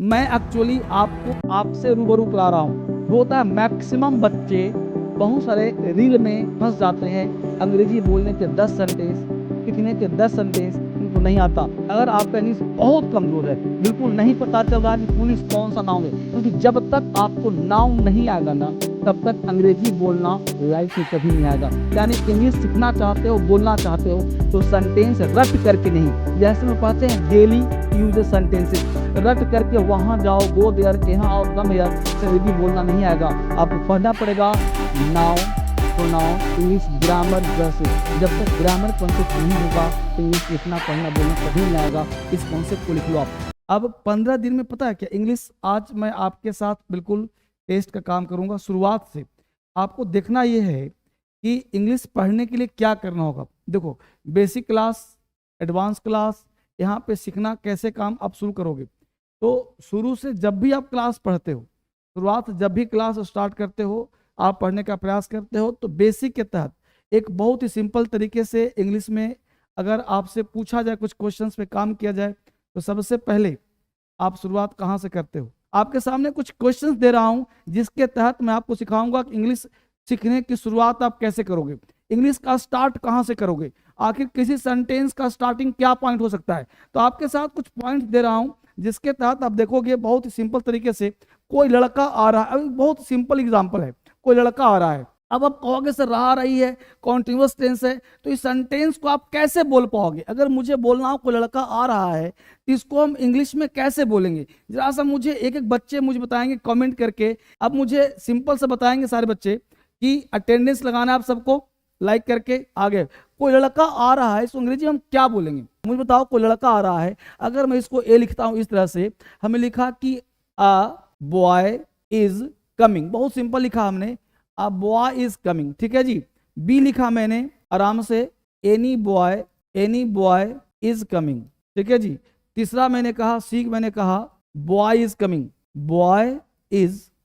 मैं एक्चुअली आपको आपसे रूबरू करा रहा हूँ। होता है मैक्सिमम बच्चे बहुत सारे रील में फंस जाते हैं। अंग्रेजी बोलने के 10 सेंटेंस, लिखने के 10 सेंटेंस उनको नहीं आता। अगर आपका इंग्लिश बहुत कमजोर है, बिल्कुल नहीं पता चल रहा है कि पुलिस कौन सा नाउन है, क्योंकि जब तक आपको नाउन नहीं आएगा ना, तब तक अंग्रेजी बोलना लाइफ में कभी नहीं आएगा। यानी इंग्लिश सीखना चाहते हो, बोलना चाहते हो, तो सेंटेंस रट करके नहीं, जैसे में पढ़ते हैं डेली यूज सेंटेंसेस, रट करके वहां जाओ, गो देयर, यहाँ और कम यार, अंग्रेजी बोलना नहीं आएगा। आपको पढ़ना पड़ेगा नाउन, प्रोनाउन, इंग्लिश ग्रामर जैसे। जब तक ग्रामर कॉन्सेप्ट नहीं होगा तो इंग्लिश लिखना, पढ़ना, बोलना कभी नहीं आएगा। इस कॉन्सेप्ट को लिख लो आप। अब 15 दिन में पता है क्या इंग्लिश, आज मैं आपके साथ बिल्कुल टेस्ट का काम करूंगा। शुरुआत से आपको देखना यह है कि इंग्लिश पढ़ने के लिए क्या करना होगा। देखो, बेसिक क्लास, एडवांस क्लास, यहाँ पे सीखना कैसे काम आप शुरू करोगे। तो शुरू से जब भी आप क्लास पढ़ते हो, शुरुआत जब भी क्लास स्टार्ट करते हो, आप पढ़ने का प्रयास करते हो, तो बेसिक के तहत एक बहुत ही सिंपल तरीके से इंग्लिश में अगर आपसे पूछा जाए, कुछ क्वेश्चंस पे काम किया जाए, तो सबसे पहले आप शुरुआत कहाँ से करते हो। आपके सामने कुछ क्वेश्चंस दे रहा हूं, जिसके तहत मैं आपको सिखाऊंगा कि इंग्लिश सीखने की शुरुआत आप कैसे करोगे, इंग्लिश का स्टार्ट कहाँ से करोगे, आखिर किसी सेंटेंस का स्टार्टिंग क्या पॉइंट हो सकता है। तो आपके साथ कुछ पॉइंट दे रहा हूं, जिसके तहत आप देखोगे बहुत ही सिंपल तरीके से। कोई लड़का आ रहा है, अभी बहुत सिंपल एग्जाम्पल है, कोई लड़का आ रहा है। अब आप कहोगे सर रहा रही है, कॉन्टिन्यूअस टेंस है, तो इस सेंटेंस को आप कैसे बोल पाओगे। अगर मुझे बोलना हो कोई लड़का आ रहा है, तो इसको हम इंग्लिश में कैसे बोलेंगे, जरा सा मुझे एक एक बच्चे मुझे बताएंगे कमेंट करके। अब मुझे सिंपल से बताएंगे सारे बच्चे कि अटेंडेंस लगाना आप सबको लाइक करके। आगे कोई लड़का आ रहा है, इसको अंग्रेजी हम क्या बोलेंगे, मुझे बताओ। कोई लड़का आ रहा है, अगर मैं इसको ए लिखता हूं इस तरह से, हमें लिखा कि अ बॉय इज कमिंग, बहुत सिंपल लिखा हमने, अ बॉय इज कमिंग, ठीक है जी। बी लिखा मैंने आराम से, एनी बॉय इज कमिंग, ठीक है जी। तीसरा मैंने कहा, सी मैंने कहा बॉय इज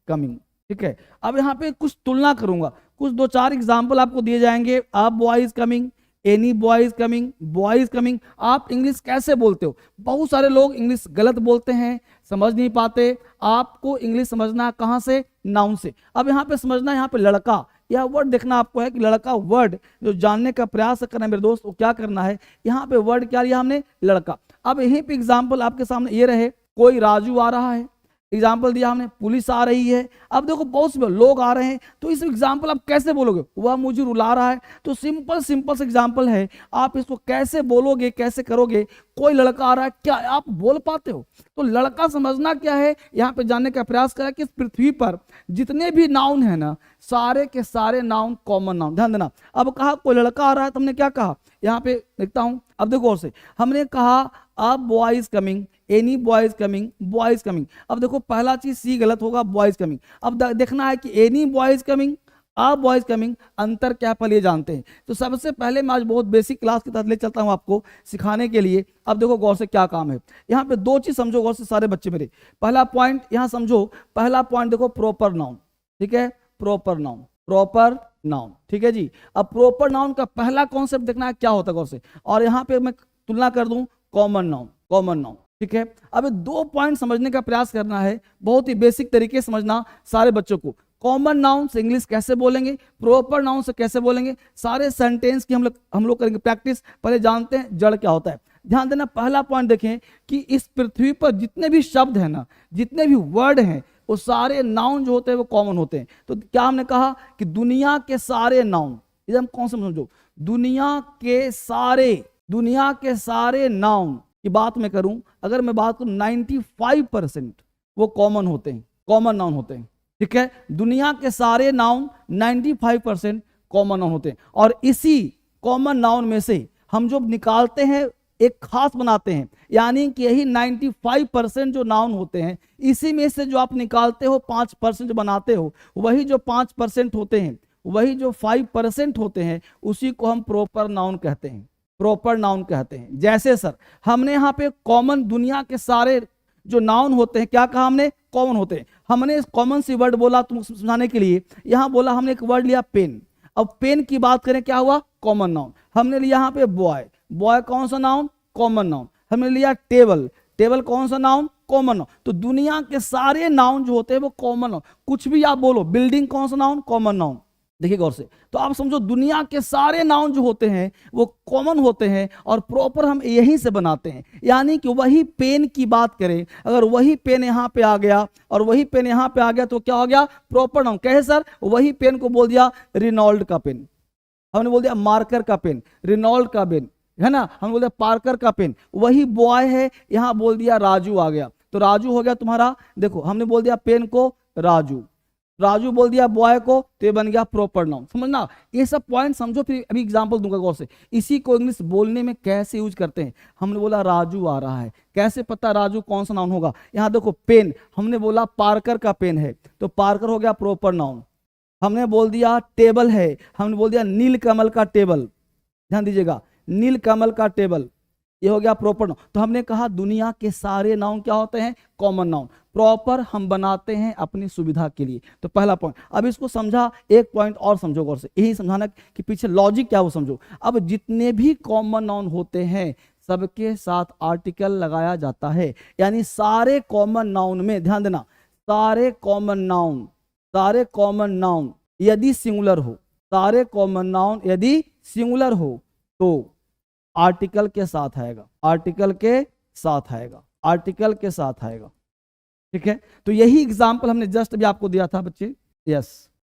कमिंग, ठीक है। अब यहाँ पे कुछ तुलना करूंगा, कुछ 2-4 एग्जाम्पल आपको दिए जाएंगे। A boy is coming, any boy is coming, boy is coming, आप इंग्लिश कैसे बोलते हो। बहुत सारे लोग इंग्लिश गलत बोलते हैं, समझ नहीं पाते। आपको इंग्लिश समझना कहाँ से, नाउन से। अब यहाँ पे समझना, यहाँ पे लड़का, यह वर्ड देखना आपको है कि लड़का वर्ड जो जानने का प्रयास करना है मेरे दोस्त, वो क्या करना है, यहाँ पे वर्ड क्या लिया हमने, लड़का। अब यहीं पे एग्जाम्पल आपके सामने ये रहे, कोई राजू आ रहा है, एग्जाम्पल दिया हमने, पुलिस आ रही है। अब देखो बहुत से लोग आ रहे हैं, तो इस एग्जाम्पल आप कैसे बोलोगे, वह मुझे रुला रहा है। तो सिंपल से एग्जाम्पल है, आप इसको कैसे बोलोगे, कैसे करोगे। कोई लड़का आ रहा है, क्या आप बोल पाते हो। तो लड़का समझना क्या है, यहाँ पे जानने का प्रयास करा कि इस पृथ्वी पर जितने भी नाउन है ना, सारे के सारे नाउन कॉमन नाउन। ध्यान देना, अब कहा कोई लड़का आ रहा है, तो हमने क्या कहा, यहाँ पे लिखता हूं, अब देखो और से हमने कहा a boy is coming, any boy is coming, boy is coming. अब देखो पहला चीज सी गलत होगा, बॉय इज कमिंग। अब देखना है कि any boy is coming, a boy is coming, अंतर क्या पहले जानते हैं। तो सबसे पहले मैं आज बहुत बेसिक क्लास के तहत ले चलता हूं आपको सिखाने के लिए। अब देखो गौर से क्या काम है, यहाँ पे 2 चीज समझो गौर से सारे बच्चे मेरे। पहला पॉइंट यहाँ समझो, पहला पॉइंट देखो प्रॉपर नाउन, ठीक है, प्रॉपर नाउन, ठीक है जी। अब प्रॉपर नाउन का पहला कॉन्सेप्ट देखना है क्या होता है गौर से, और यहाँ पे मैं तुलना कर दूं कॉमन नाउन, ठीक है। अब 2 पॉइंट समझने का प्रयास करना है, बहुत ही बेसिक तरीके से समझना सारे बच्चों को। कॉमन नाउन से इंग्लिश कैसे बोलेंगे, प्रॉपर नाउन से कैसे बोलेंगे, सारे सेंटेंस की हम लोग करेंगे प्रैक्टिस। पहले जानते हैं जड़ क्या होता है। ध्यान देना, पहला पॉइंट देखें कि इस पृथ्वी पर जितने भी शब्द हैं ना, जितने भी वर्ड हैं, वो सारे नाउन जो होते हैं वो कॉमन होते हैं। तो क्या हमने कहा कि दुनिया के सारे नाउन, इधर हम कौन से समझो, दुनिया के सारे नाउन की बात मैं करूं, अगर मैं बात करूं 95% वो कॉमन नाउन होते हैं, ठीक है। दुनिया के सारे नाउन 95% कॉमन नाउन होते हैं, और इसी कॉमन नाउन में से हम जो निकालते हैं एक खास बनाते हैं, यानी कि यही 95% जो नाउन होते हैं, इसी में से जो आप निकालते हो 5% जो बनाते हो, वही जो 5% होते हैं, वही जो 5% होते हैं, उसी को हम प्रॉपर नाउन कहते हैं। जैसे सर हमने यहाँ पे कॉमन, दुनिया के सारे जो नाउन होते हैं, क्या कहा हमने, कॉमन होते हैं। हमने कॉमन सी वर्ड बोला तुमको समझाने के लिए, यहाँ बोला हमने एक वर्ड लिया पेन। अब पेन की बात करें, क्या हुआ, कॉमन नाउन। हमने लिया यहाँ पे बॉय कौन सा नाउन, कॉमन नाउन। हमने लिया टेबल टेबल कौन सा नाउन? Common noun. तो दुनिया के सारे नाउन जो होते हैं वो कॉमन नाउन। कुछ भी आप बोलो, बिल्डिंग कौन सा नाउन? Common noun. देखिए गौर से, तो आप समझो दुनिया के सारे नाउन जो होते हैं वो कॉमन होते हैं और प्रॉपर हम यहीं से बनाते हैं। यानी कि वही पेन की बात करें, अगर वही पेन यहाँ पे आ गया और वही पेन यहाँ पे आ गया तो क्या हो गया? Proper noun. कहे सर, वही पेन को बोल दिया रिनॉल्ड का पेन, हमने बोल दिया मार्कर का पेन, रिनॉल्ड का पेन, है ना, हम बोल दिया पार्कर का पेन। वही बॉय है, यहाँ बोल दिया राजू आ गया, तो राजू हो गया तुम्हारा। देखो हमने बोल दिया पेन को राजू, राजू बोल दिया बॉय को, तो ये बन गया प्रॉपर नाउन। समझना, ये सब पॉइंट समझो। फिर अभी एग्जांपल दूंगा गौर से। इसी को इंग्लिश बोलने में कैसे यूज करते हैं। हमने बोला राजू आ रहा है, कैसे पता राजू कौन सा नाउन होगा? यहाँ देखो पेन, हमने बोला पार्कर का पेन है, तो पार्कर हो गया प्रॉपर नाउन। हमने बोल दिया टेबल है, हमने बोल दिया नीलकमल का टेबल, ध्यान दीजिएगा, नीलकमल का टेबल, ये हो गया प्रॉपर नाउन। तो हमने कहा दुनिया के सारे नाउन क्या होते हैं? Common noun. प्रॉपर हम बनाते हैं अपनी सुविधा के लिए। तो पहला पॉइंट। अब इसको समझा, एक पॉइंट और समझो गौर से, यही समझाना कि पीछे लॉजिक क्या वो समझो। अब जितने भी कॉमन नाउन होते हैं सबके साथ आर्टिकल लगाया जाता है। यानी सारे कॉमन नाउन में, ध्यान देना, सारे कॉमन नाउन, सारे कॉमन नाउन यदि सिंगुलर हो, सारे कॉमन नाउन यदि सिंगुलर हो तो आर्टिकल के साथ आएगा, आर्टिकल के साथ आएगा, आर्टिकल के साथ आएगा। ठीक है, तो यही एग्जांपल हमने जस्ट अभी आपको दिया था बच्चे। यस,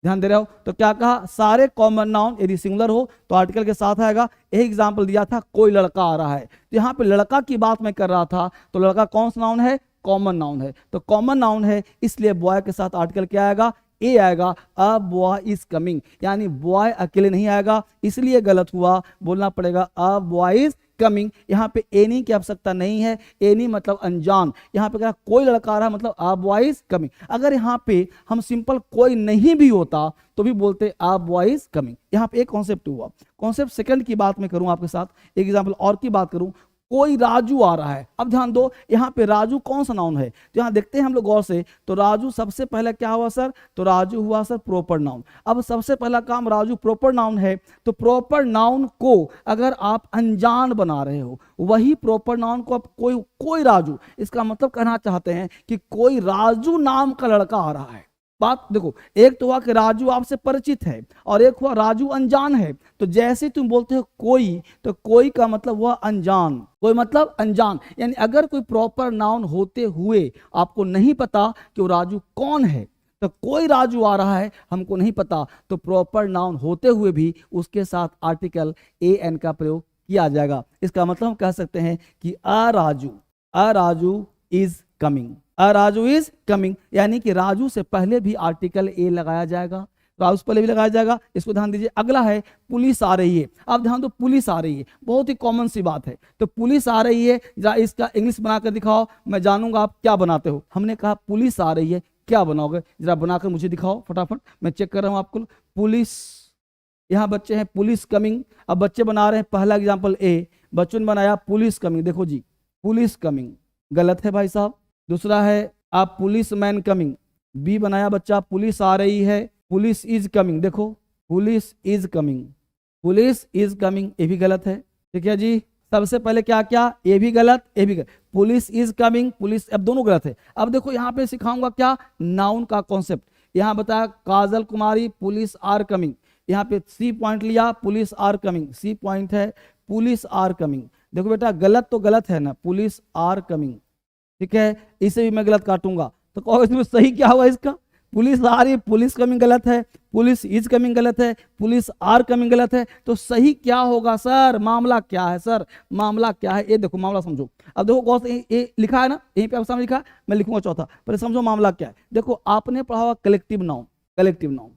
ध्यान दे रहे हो? तो क्या कहा? सारे कॉमन नाउन यदि सिंगुलर हो तो आर्टिकल के साथ आएगा। यही एग्जांपल दिया था, कोई लड़का आ रहा है, तो यहाँ पे लड़का की बात मैं कर रहा था, तो लड़का कौन सा नाउन है? कॉमन नाउन है। तो कॉमन नाउन है, इसलिए बॉय के साथ आर्टिकल क्या आएगा? ए आएगा। अ बॉय इज कमिंग, यानी बॉय अकेले नहीं आएगा, इसलिए गलत हुआ, बोलना पड़ेगा अ बॉय इज कमिंग। यहाँ पे एनी की आवश्यकता नहीं है, एनी मतलब अनजान। यहाँ पे क्या कोई लड़का आ रहा है मतलब अ बॉय इज कमिंग। अगर यहाँ पे हम सिंपल कोई नहीं भी होता तो भी बोलते अ बॉय इज कमिंग। यहाँ पे एक कॉन्सेप्ट हुआ। कॉन्सेप्ट सेकंड की बात मैं करूं आपके साथ, एक एग्जाम्पल और की बात करूं। कोई राजू आ रहा है, अब ध्यान दो, यहाँ पे राजू कौन सा नाउन है? तो यहाँ देखते हैं हम लोग गौर से, तो राजू सबसे पहले क्या हुआ सर? तो राजू हुआ सर प्रॉपर नाउन। अब सबसे पहला काम, राजू प्रॉपर नाउन है, तो प्रॉपर नाउन को अगर आप अनजान बना रहे हो, वही प्रॉपर नाउन को आप कोई राजू, इसका मतलब कहना चाहते हैं कि कोई राजू नाम का लड़का आ रहा है। बात देखो, एक तो हुआ कि राजू आपसे परिचित है और एक हुआ राजू अनजान है। तो जैसे तुम बोलते हो कोई, तो कोई का मतलब हुआ अनजान, कोई मतलब अनजान। यानी अगर कोई प्रॉपर नाउन होते हुए आपको नहीं पता कि वो राजू कौन है, तो कोई राजू आ रहा है हमको नहीं पता, तो प्रॉपर नाउन होते हुए भी उसके साथ आर्टिकल ए एन का प्रयोग किया जाएगा। इसका मतलब हम कह सकते हैं कि uh Raju is coming, uh Raju is coming, यानी कि राजू से पहले भी आर्टिकल ए लगाया जाएगा, राजू से पहले भी लगाया जाएगा। इसको ध्यान दीजिए। अगला है पुलिस आ रही है। अब ध्यान दो, पुलिस आ रही है, बहुत ही कॉमन सी बात है। तो पुलिस आ रही है, जरा इसका इंग्लिश बनाकर दिखाओ, मैं जानूंगा आप क्या बनाते हो। हमने कहा पुलिस आ रही है, क्या बनाओगे? जरा बनाकर मुझे दिखाओ फटाफट, मैं चेक कर रहा हूं आपको। पुलिस, यहाँ बच्चे हैं पुलिस कमिंग। अब बच्चे बना रहे हैं, पहला एग्जाम्पल ए, बच्चों ने बनाया पुलिस कमिंग। देखो जी, पुलिस कमिंग गलत है भाई साहब। दूसरा है आप पुलिस मैन कमिंग, बी बनाया बच्चा पुलिस आ रही है, पुलिस इज कमिंग। देखो police is coming, police is coming, ये भी गलत है। ठीक है जी, सबसे पहले क्या क्या? ये भी गलत, ये भी गलत। पुलिस इज कमिंग, पुलिस, अब दोनों गलत है। अब देखो यहाँ पे सिखाऊंगा क्या? नाउन का कॉन्सेप्ट। यहाँ बताया Kajal Kumari police are coming, यहाँ पे सी पॉइंट लिया, police are coming, C point है पुलिस आर कमिंग। देखो बेटा गलत तो गलत है ना, पुलिस आर कमिंग। ठीक है, इसे भी मैं गलत काटूंगा, तो कहोगे इसमें सही क्या हुआ? इसका पुलिस आ रही, पुलिस कमिंग गलत है, पुलिस इज कमिंग गलत है, पुलिस आर कमिंग गलत है, तो सही क्या होगा सर? मामला क्या है सर? मामला क्या है? ये देखो मामला समझो। अब देखो गौर से, ये लिखा है ना, यहीं पे आप सामने लिखा है, मैं लिखूंगा चौथा, पर समझो मामला क्या है। देखो आपने पढ़ा हुआ कलेक्टिव नाउन, कलेक्टिव नाउन,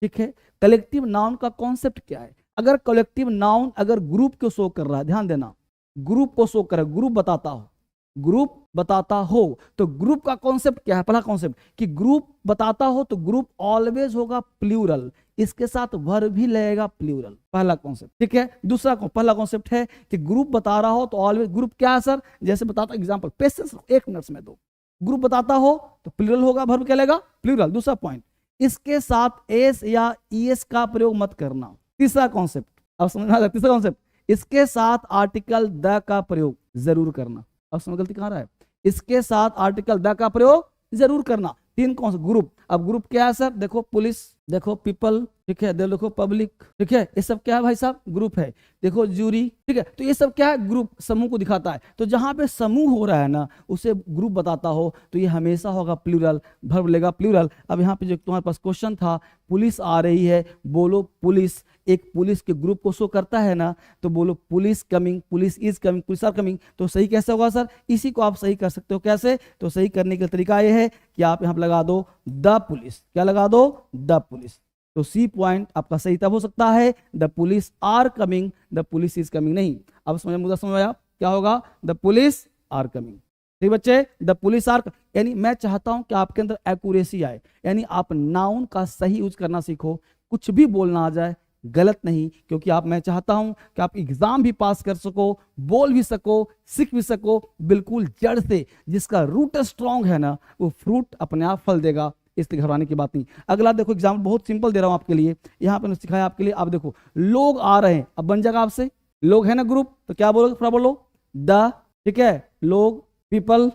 ठीक है। कलेक्टिव नाउन का कॉन्सेप्ट क्या है? अगर कलेक्टिव नाउन अगर ग्रुप को शो कर रहा है, ध्यान देना, ग्रुप को शो कर रहा है, ग्रुप बताता हो, ग्रुप बताता हो, तो ग्रुप का कॉन्सेप्ट क्या है? पहला कॉन्सेप्ट कि ग्रुप बताता हो तो ग्रुप ऑलवेज होगा प्लूरल, इसके साथ वर्ब भी लगेगा प्लूरल, पहला कॉन्सेप्ट। ठीक है, दूसरा पहला कॉन्सेप्ट है कि ग्रुप बता रहा हो तो ऑलवेज, ग्रुप क्या है सर? जैसे बताता एग्जांपल, पेशेंस, 1 मिनट में दो। ग्रुप बताता हो तो प्लूरल होगा, वर्ब क्या लगेगा? प्लूरल। दूसरा पॉइंट, इसके साथ एस या ईएस का प्रयोग मत करना। तीसरा कॉन्सेप्ट, अब समझना, तीसरा कॉन्सेप्ट, इसके साथ आर्टिकल द का प्रयोग जरूर करना। अब समझ गलती कहाँ रहा है? इसके साथ आर्टिकल द का प्रयोग जरूर करना। तीन कौन सा ग्रुप, अब ग्रुप क्या है सर, देखो पुलिस, देखो पीपल, ठीक है, देखो पब्लिक, ठीक है, ये सब क्या है भाई साहब, ग्रुप है। देखो जूरी, ठीक है, तो ये सब क्या है, ग्रुप, समूह को दिखाता है। तो जहां पे समूह हो रहा है ना, उसे ग्रुप बताता हो तो ये हमेशा होगा प्लूरल, वर्ब लेगा प्लूरल। अब यहाँ पे जो तुम्हारे पास क्वेश्चन था, पुलिस आ रही है, बोलो पुलिस, एक पुलिस के ग्रुप को शो करता है ना, तो बोलो police coming, police is coming, police are coming. तो सही कैसे होगा सर, इसी को आप सही कर सकते हो। कैसे, तो सही करने का तरीका यह है कि आप यहाँ पे लगा दो द पुलिस, क्या लगा दो, द पुलिस। तो सी पॉइंट आपका सही तब हो सकता है the police are coming, the police is coming नहीं। अब समझ, मुद्दा समझ आया, क्या होगा, द पुलिस आर कमिंग। ठीक बच्चे, द पुलिस आर, यानी मैं चाहता हूं कि आपके अंदर एक्यूरेसी आए, यानी आप नाउन का सही यूज करना सीखो। कुछ भी बोलना आ जाए गलत नहीं, क्योंकि आप, मैं चाहता हूं कि आप एग्जाम भी पास कर सको, बोल भी सको, सीख भी सको, बिल्कुल जड़ से। जिसका रूट स्ट्रांग है ना, वो फ्रूट अपने आप फल देगा, इसलिए घबराने की बात नहीं। अगला देखो एग्जाम्पल बहुत सिंपल दे रहा हूं आपके लिए, यहां पे सिखाया आपके लिए। आप देखो लोग आ रहे हैं, अब बन जाएगा आपसे, लोग है ना ग्रुप, तो क्या बोलोगे, थोड़ा बोलो द, ठीक है, लोग, पीपल।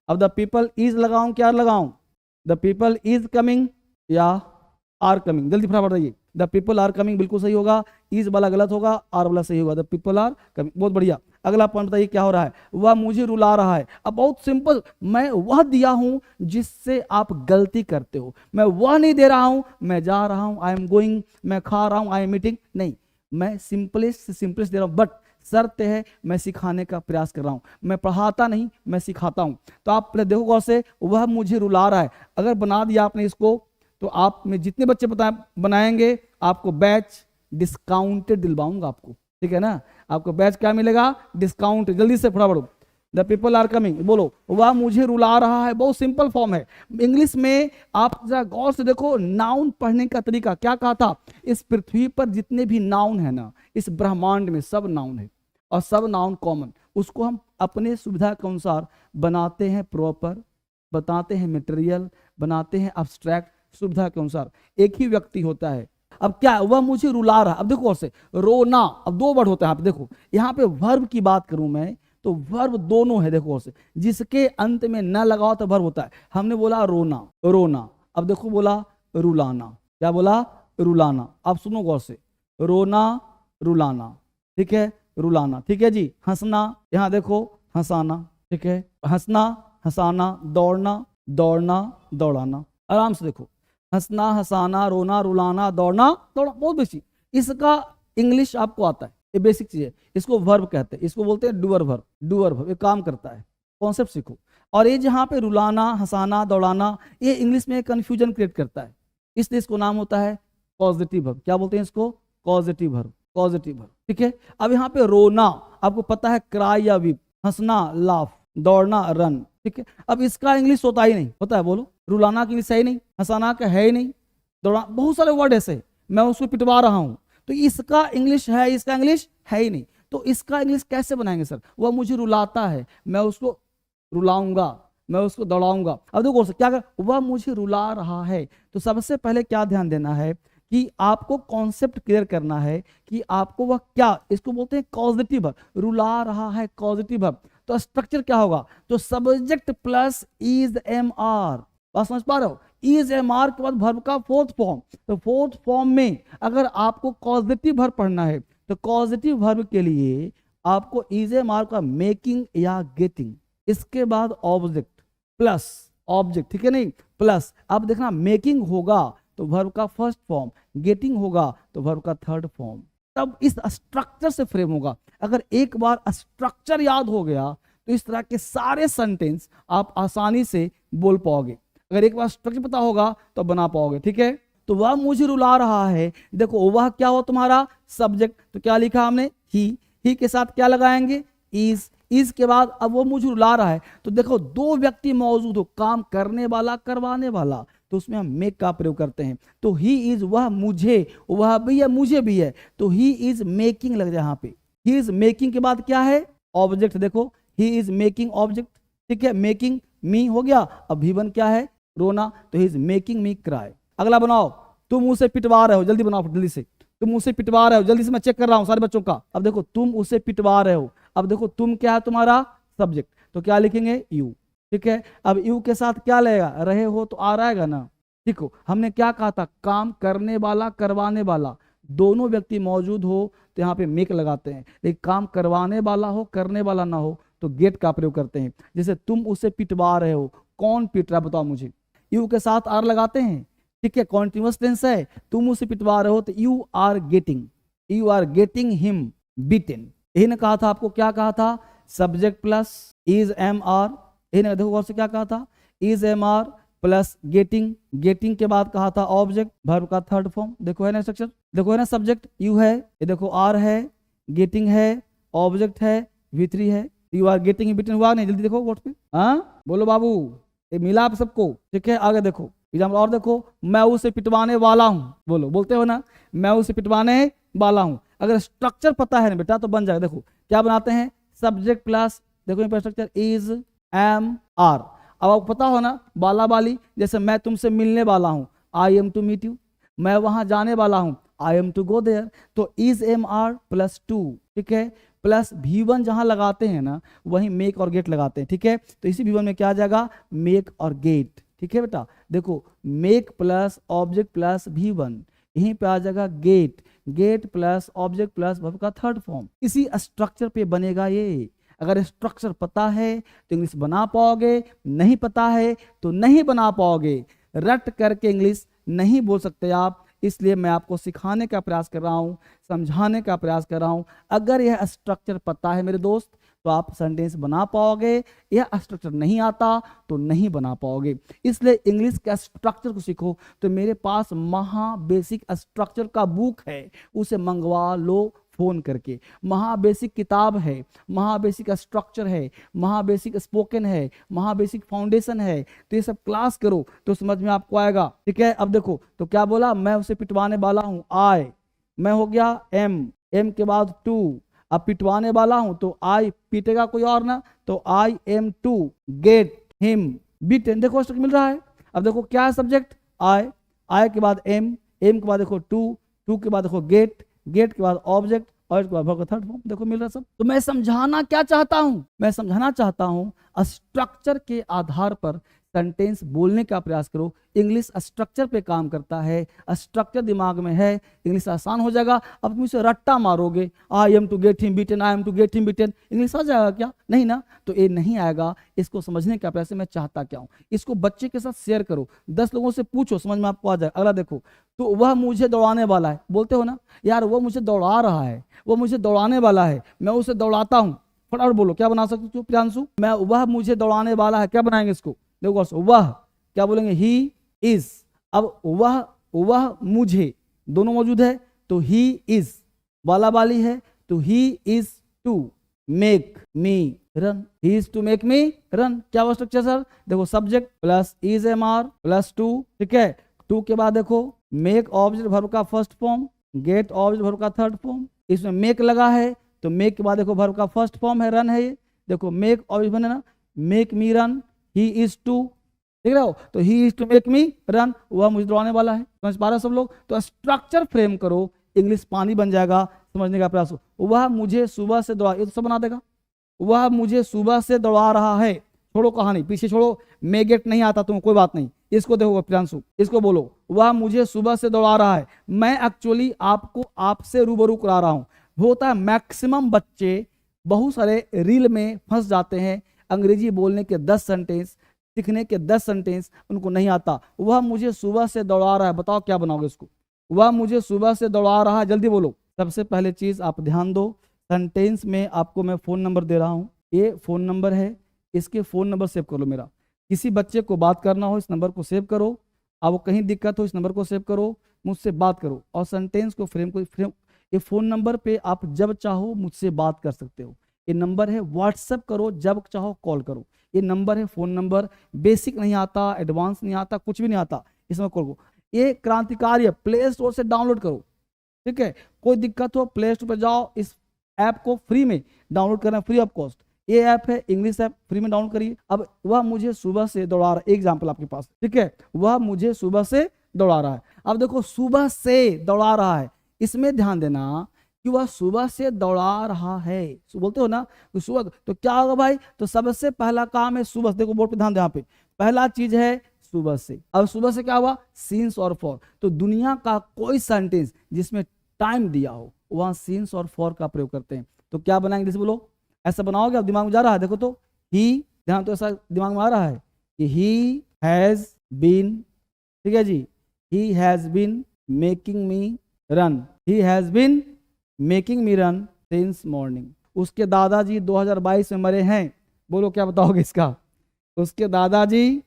अब द पीपल इज लगाऊं क्या लगाऊं, द पीपल इज कमिंग या आर कमिंग, जल्दी फटाफट बताइए। द पीपल आर कमिंग बिल्कुल सही होगा, इज वाला गलत होगा, आर वाला सही होगा, द पीपल आर कमिंग, बहुत बढ़िया। अगला पॉइंट बताइए क्या हो रहा है, वह मुझे रुला रहा है। अब बहुत सिंपल, मैं वह दिया हूं जिससे आप गलती करते हो, मैं वह नहीं दे रहा हूं, मैं जा रहा हूं, आई एम गोइंग, मैं खा रहा हूं, आई एम मीटिंग, नहीं, मैं सिंपलेस्ट से सिंपलेस्ट दे रहा हूं। बट शर्त है मैं सिखाने का प्रयास कर रहा हूं, मैं पढ़ाता नहीं, मैं सिखाता हूं। तो आप पहले देखो गौर से, वह मुझे रुला रहा है, अगर बना दिया आपने इसको, तो आप में जितने बच्चे बनाएंगे आपको बैच डिस्काउंटेड दिलवाऊंगा आपको, ठीक है ना, आपको बैच क्या मिलेगा, डिस्काउंट। जल्दी से फटाफट, द पीपल आर कमिंग, बोलो वह मुझे रुला रहा है, बहुत सिंपल फॉर्म है। इंग्लिश में आप जरा गौर से देखो, नाउन पढ़ने का तरीका क्या कहा था, इस पृथ्वी पर जितने भी नाउन है ना, इस ब्रह्मांड में सब नाउन है, और सब नाउन कॉमन, उसको हम अपने सुविधा के अनुसार बनाते हैं, प्रॉपर बताते हैं, मटेरियल बनाते हैं, अब्स्ट्रैक्ट, सुविधा के अनुसार। एक ही व्यक्ति होता है। अब क्या, वह मुझे रुला रहा, अब देखो से रोना, अब दो वर्ड होते हैं, आप देखो यहाँ पे वर्ब की बात करूं मैं, तो वर्ब दोनों है, देखो से जिसके अंत में न लगाओ तो वर्ब होता है। हमने बोला रोना, रोना, अब देखो बोला रुलाना, क्या बोला, रुलाना। अब सुनो गौर से, रोना, रुलाना, ठीक है, रुलाना, ठीक है जी। हंसना, यहाँ देखो हंसाना, ठीक है, हंसना, हंसाना, दौड़ना, दौड़ना, दौड़ाना। आराम से देखो, हंसना, हंसाना, रोना, रुलाना, दौड़ना, दौड़ा, बहुत बेसिक। इसका इंग्लिश आपको आता है, ये बेसिक चीज है। इसको वर्ब कहते हैं, इसको बोलते हैं डूअर वर्ब, डूअर वर्ब, ये काम करता है, कॉन्सेप्ट सीखो। और ये जहाँ पे रुलाना, हंसाना, दौड़ाना, ये इंग्लिश में कंफ्यूजन क्रिएट करता है, इसलिए इसको नाम होता है पॉजिटिव वर्ब। क्या बोलते हैं इसको, पॉजिटिव वर्ब, पॉजिटिव वर्ब, ठीक है। अब यहाँ पे रोना, आपको पता है क्राई या वीप, हंसना लाफ, दौड़ना रन, ठीक है। अब इसका इंग्लिश होता ही नहीं, होता है, बोलो, रुलाना का इंग्लिश है ही नहीं, हंसाना का है ही नहीं, दौड़ा, बहुत सारे वर्ड ऐसे, मैं उसको पिटवा रहा हूं, तो इसका इंग्लिश है, इसका इंग्लिश है ही नहीं। तो इसका इंग्लिश कैसे बनाएंगे सर, वह मुझे रुलाता है, मैं उसको रुलाऊंगा, मैं उसको दौड़ाऊंगा। अब देखो क्या कर, वह मुझे रुला रहा है। तो सबसे पहले क्या ध्यान देना है कि आपको कॉन्सेप्ट क्लियर करना है कि आपको वह क्या, इसको बोलते हैं कॉजेटिव वर्ब, रुला रहा है, कॉजेटिव वर्ब। तो स्ट्रक्चर क्या होगा, तो subject plus is am are, बात समझ पा रहे हो, इज एम आर के बाद वर्ब का फोर्थ फॉर्म। तो फोर्थ फॉर्म में अगर आपको कॉजेटिव वर्ब पढ़ना है, तो कॉजेटिव वर्ब के लिए आपको इज एम आर का मेकिंग या गेटिंग, इसके बाद ऑब्जेक्ट प्लस ऑब्जेक्ट, ठीक है, नहीं प्लस। अब देखना मेकिंग होगा तो वर्ब का फर्स्ट फॉर्म, गेटिंग होगा तो वर्ब का थर्ड फॉर्म, तब इस स्ट्रक्चर से फ्रेम होगा। अगर एक बार स्ट्रक्चर याद हो गया तो इस तरह के सारे सेंटेंस आप आसानी से बोल पाओगे। अगर एक बार स्ट्रक्चर पता होगा तो बना पाओगे, ठीक है। तो वह मुझे रुला रहा है, देखो वह क्या हो तुम्हारा सब्जेक्ट, तो क्या लिखा हमने, ही के साथ क्या लगाएंगे, इज के बाद अब वो मुझे रुला रहा है, तो देखो दो व्यक्ति मौजूद हो, काम करने वाला, करवाने वाला, तो उसमें हम मेक का प्रयोग करते हैं। तो ही इज, वह मुझे, वह भी है, मुझे भी है, तो ही इज मेकिंग लग जाए यहाँ पे। ही इज मेकिंग के बाद क्या है, ऑब्जेक्ट, देखो ही इज मेकिंग ऑब्जेक्ट, ठीक है, मेकिंग मी हो गया। अब भी क्या है, रोना, तो he is making me cry. अगला बनाओ, तुम उसे पिटवा रहे हो, जल्दी बनाओ जल्दी से, तुम उसे पिटवा रहे हो, जल्दी से, मैं चेक कर रहा हूं सारे बच्चों का। अब देखो तुम उसे पिटवा रहे हो, अब देखो तुम क्या है तुम्हारा सब्जेक्ट, तो क्या लिखेंगे, यू, ठीक है, अब यू के साथ क्या लगेगा, रहे हो तो आर आएगा ना। देखो हमने क्या कहा था, काम करने वाला करवाने वाला दोनों व्यक्ति मौजूद हो तो यहाँ पे मेक लगाते हैं, लेकिन काम करवाने वाला हो करने वाला ना हो तो गेट का प्रयोग करते हैं। जैसे तुम उसे पिटवा रहे हो, कौन पिट रहा बताओ मुझे, यू के साथ आर लगाते हैं, ठीक है, कॉन्टिन्यूअस टेंस है, तुम उसे पिटवा रहे हो तो you are getting him beaten. यही ने कहा था आपको, क्या कहा था, subject plus is am are, यही ने देखो और से क्या कहा था, is am are plus getting के बाद कहा था ऑब्जेक्ट वर्ब का थर्ड फॉर्म। देखो है ना स्ट्रक्चर, देखो है ना, सब्जेक्ट यू है, ये देखो आर है, गेटिंग है, ऑब्जेक्ट है, V3 है, यू आर गेटिंग बीटन हुआ नहीं, जल्दी देखो बोर्ड पे, हाँ बोलो बाबू, ये मिला आप सबको, ठीक है। आगे देखो एग्जाम्पल और देखो, मैं उसे पिटवाने वाला हूं, बोलो, बोलते हो ना, मैं उसे पिटवाने वाला हूं। अगर स्ट्रक्चर पता है ना बेटा तो बन जाएगा। देखो क्या बनाते हैं, सब्जेक्ट प्लस, देखो स्ट्रक्चर इज एम आर। अब आपको पता हो ना बाला बाली, जैसे मैं तुमसे मिलने वाला हूं, I am to meet you, मैं वहां जाने वाला हूं, I am to go there, तो is am are plus to, ठीक है, प्लस V1 जहां लगाते हैं ना वहीं मेक और गेट लगाते हैं, ठीक है। तो इसी V1 में क्या आ जाएगा, मेक और गेट, ठीक है बेटा। देखो make plus object plus V1, यहीं पे आ जाएगा gate plus object plus verb का थर्ड फॉर्म। इसी स्ट्रक्चर पे बनेगा ये। अगर स्ट्रक्चर पता है तो इंग्लिश बना पाओगे, नहीं पता है तो नहीं बना पाओगे। रट करके इंग्लिश नहीं बोल सकते आप, इसलिए मैं आपको सिखाने का प्रयास कर रहा हूं, समझाने का प्रयास कर रहा हूं। अगर यह स्ट्रक्चर पता है मेरे दोस्त तो आप सेंटेंस बना पाओगे, यह स्ट्रक्चर नहीं आता तो नहीं बना पाओगे। इसलिए इंग्लिश के स्ट्रक्चर को सीखो। तो मेरे पास महा बेसिक स्ट्रक्चर का बुक है, उसे मंगवा लो फोन करके। महा बेसिक किताब है, महा बेसिक स्ट्रक्चर है, महा बेसिक स्पोकन है, महा बेसिक फाउंडेशन है। तो ये सब क्लास करो तो समझ में आपको आएगा, ठीक है। अब देखो तो क्या बोला, मैं उसे पिटवाने वाला हूं, आई, मैं हो गया एम के बाद टू, अब पिटवाने वाला हूं तो आई, पीटेगा कोई और ना, तो I am to get him beaten. देखो स्ट्रक्चर मिल रहा है। अब देखो क्या है, सब्जेक्ट आई के बाद एम के बाद देखो टू के बाद देखो गेट के बाद ऑब्जेक्ट और इसके बाद वर्ब का थर्ड फॉर्म। देखो मिल रहा सब। तो मैं समझाना क्या चाहता हूं, मैं समझाना चाहता हूं स्ट्रक्चर के आधार पर सेंटेंस बोलने का प्रयास करो। इंग्लिश स्ट्रक्चर पे काम करता है, स्ट्रक्चर दिमाग में है, इंग्लिश आसान हो जाएगा। अब तुम इसे रट्टा मारोगे, I am to get him beaten, I am to get him beaten, English आ जाएगा क्या, नहीं ना। तो ये नहीं आएगा। इसको समझने का प्रयास मैं चाहता क्या हूँ, इसको बच्चे के साथ शेयर करो, 10 लोगों से पूछो, समझ में आपको आ जाएगा। अगला देखो, तो वह मुझे दौड़ाने वाला है, बोलते हो ना यार वो मुझे दौड़ा रहा है, वो मुझे दौड़ाने वाला है, मैं उसे दौड़ाता हूँ। फटाफट बोलो क्या बना सकते हो प्रियांशु, मैं, वह मुझे दौड़ाने वाला है, क्या बनाएंगे इसको, देखो वह क्या बोलेंगे, ही इज। अब वह मुझे, दोनों मौजूद है तो ही इज, वाला वाली है तो he is to make me run, he is to make me run. क्या हुआ स्ट्रक्चर सर, देखो subject plus is am are plus to, ठीक है। टू के बाद देखो मेक ऑब्जेक्ट वर्ब का first form, get object verb का थर्ड फॉर्म। इसमें मेक लगा है तो मेक के बाद देखो वर्ब का फर्स्ट फॉर्म है, रन है ये, देखो मेक ऑब्जेक्ट बने ना, make me run, he is to, देख रहे हो, तो he is to make me run, वह मुझे दौड़ाने वाला है। समझ पा रहे सब लोग। तो स्ट्रक्चर फ्रेम करो, इंग्लिश पानी बन जाएगा, समझने का प्रयास हो। वह मुझे सुबह से दौड़ा, ये तो सब बना देगा, वह मुझे सुबह से दौड़ा रहा है, छोड़ो कहानी पीछे छोड़ो, मेगेट नहीं आता तुम कोई बात नहीं, इसको देखो प्रियांशु, इसको बोलो, वह मुझे सुबह से दौड़ा रहा है। मैं एक्चुअली आपको आपसे रूबरू करा रहा हूं। होता है मैक्सिमम बच्चे बहुत सारे रील में फंस जाते हैं, अंग्रेजी बोलने के 10 सेंटेंस, सीखने के 10 सेंटेंस उनको नहीं आता। वह मुझे सुबह से दौड़ा रहा है, बताओ क्या बनाओगे इसको, वह मुझे सुबह से दौड़ा रहा है, जल्दी बोलो। सबसे पहले चीज आप ध्यान दो, सेंटेंस में आपको मैं फोन नंबर दे रहा हूं, ये फोन नंबर है, इसके फोन नंबर सेव कर लो मेरा। किसी बच्चे को बात करना हो इस नंबर को सेव करो, अब कहीं दिक्कत हो इस नंबर को सेव करो, मुझसे बात करो और सेंटेंस को फ्रेम ये फोन नंबर पे आप जब चाहो मुझसे बात कर सकते हो। ये नंबर है, व्हाट्सएप करो, जब चाहो कॉल करो। ये नंबर है फोन नंबर, बेसिक नहीं आता, एडवांस नहीं आता, कुछ भी नहीं आता, इसमें कॉल करो। ये क्रांतिकारी है, प्ले स्टोर से डाउनलोड करो, ठीक है। कोई दिक्कत हो प्ले स्टोर पर जाओ, इस ऐप को फ्री में डाउनलोड करना, फ्री ऑफ कॉस्ट। ये ऐप है इंग्लिश ऐप, फ्री में डाउनलोड करिए। अब वह मुझे सुबह से दौड़ा रहा है, एग्जाम्पल आपके पास, ठीक है, वह मुझे सुबह से दौड़ा रहा है। अब देखो सुबह से दौड़ा रहा है, इसमें ध्यान देना कि वह सुबह से दौड़ा रहा है। बोलते हो ना तो सुबह, तो क्या होगा भाई, तो सबसे पहला काम है सुबह। देखो बोर्ड पे ध्यान दे, यहाँ पे पहला चीज है सुबह से। अब सुबह से क्या हुआ, सिंस और फॉर। तो दुनिया का कोई सेंटेंस जिसमें टाइम दिया हो वहां सिंस और फॉर का प्रयोग करते हैं। तो क्या बनाएंगे, जैसे बोलो, ऐसा बनाओगे, अब दिमाग में जा रहा है, देखो तो ही, ध्यान तो ऐसा दिमाग में आ रहा है कि ही हैज बीन, ठीक है जी, he has been making me run, he has been making me run since morning. उसके दादाजी 2022 में मरे हैं। बोलो क्या बताओगे इसका, उसके दादाजी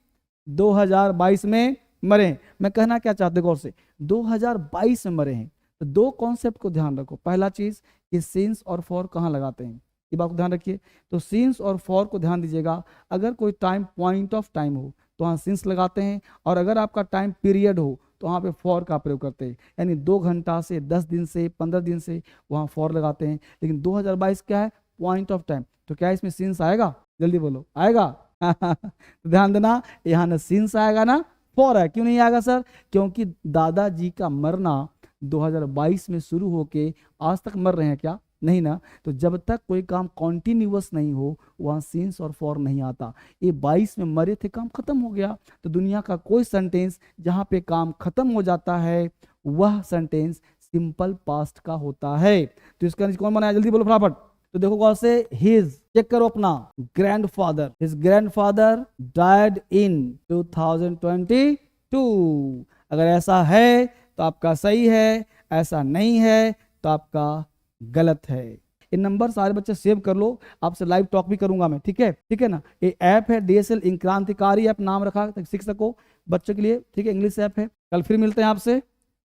2022 में मरे। मैं कहना क्या चाहते गौर से, 2022 में मरे हैं। तो दो कॉन्सेप्ट को ध्यान रखो। पहला चीज कि सिंस और फॉर कहाँ लगाते हैं, ये बात को ध्यान रखिए। तो सिंस और फॉर को ध्यान दीजिएगा। अगर कोई टाइम पॉइंट ऑफ टाइम हो तो वहाँ सिंस लगाते हैं, और अगर आपका टाइम पीरियड हो तो वहाँ पे फॉर का प्रयोग करते हैं। यानी 2 घंटा से, 10 दिन से, 15 दिन से वहाँ फॉर लगाते हैं। लेकिन 2022 क्या है, पॉइंट ऑफ टाइम। तो क्या इसमें सिंस आएगा, जल्दी बोलो, आएगा? तो ध्यान देना, यहाँ ना सिंस आएगा ना फॉर है। क्यों नहीं आएगा सर, क्योंकि दादाजी का मरना 2022 में शुरू होके आज तक मर रहे हैं क्या, नहीं ना। तो जब तक कोई काम कॉन्टिन्यूअस नहीं हो वहां सिंस और फॉर नहीं आता। ये 22 में मरे थे, काम खत्म हो गया। तो दुनिया का कोई सेंटेंस जहां पे काम खत्म हो जाता है वह सेंटेंस सिंपल पास्ट का होता है। तो इसका कौन बनाया, जल्दी बोलो फटाफट। तो देखो कौन से, हिज, चेक करो अपना, grandfather, his grandfather died in 2022। अगर ऐसा है तो आपका सही है, ऐसा नहीं है तो आपका गलत है। ये नंबर सारे बच्चे सेव कर लो, आपसे लाइव टॉक भी करूंगा मैं, ठीक है, ठीक है ना। ये ऐप है DSL इंक, क्रांतिकारी ऐप नाम रखा तक सीख सको बच्चों के लिए, ठीक है। इंग्लिश ऐप है। कल फिर मिलते हैं आपसे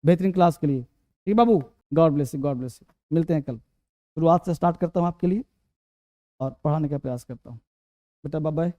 बेहतरीन क्लास के लिए, ठीक है बाबू। God bless you, God bless you. मिलते हैं कल। शुरुआत से स्टार्ट करता हूँ आपके लिए और पढ़ाने का प्रयास करता हूँ। बेटा बाय बाय।